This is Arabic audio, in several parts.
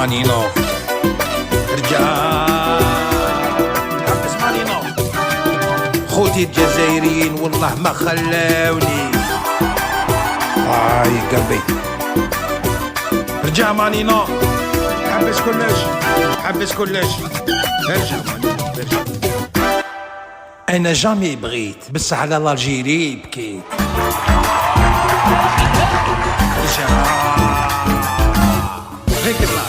مانينوف رجال تحبس مانينوف خوتي الجزائريين والله ما خلاوني قلبي رجع مانينوف حبس كلش حبس كلش ارجع مانينوف ارجع انا جامي بغيت بس على الجيري بكيت غير قلع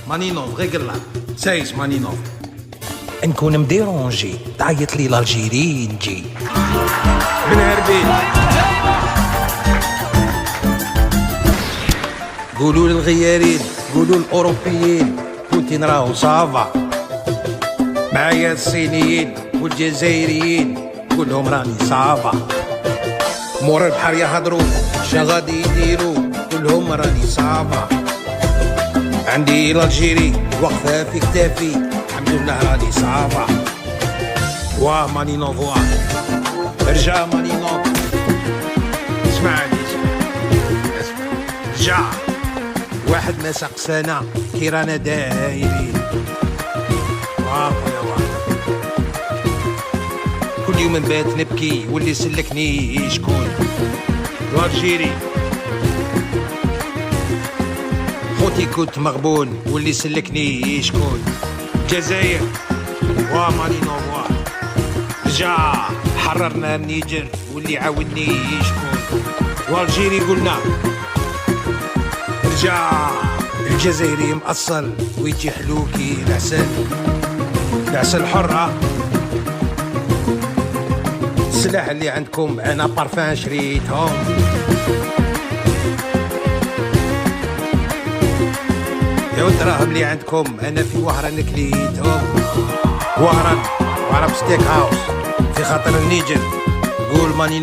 مانينوف غير قلع سايس مانينوف نكون مديرونجي تعيط لي الجيري نجي من هربين قولوا للغيارين قولوا للأوروبيين بوتين راهو صافا معايا الصينيين والجزائريين كلهم راني صافا مور البحر يهضروا شا غادي يديروا كلهم راني صافا عندي الجيري واقفة في كتافي الحمد لله راني صافا واه مانينوف واه ارجع مانينوف اسمعني اسمع رجع واحد ما سقسانا كي رانا دايرين واه يا واه كل يوم نبات نبكي واللي سلكني شكون الجيري خوتي كنت مغبون واللي سلكني شكون الجزائر وا مانينوف وا رجع حررنا النيجر واللي عاودني شكون والجيري قلنا رجع الجزائري مأصل ويجي حلوكي العسل العسل حرة السلاح اللي عندكم انا بارفان شريتهم يا الدراهم اللي عندكم انا في وهران كليتهم وهران ستيك هاوس في خاطر النيجر قول ماني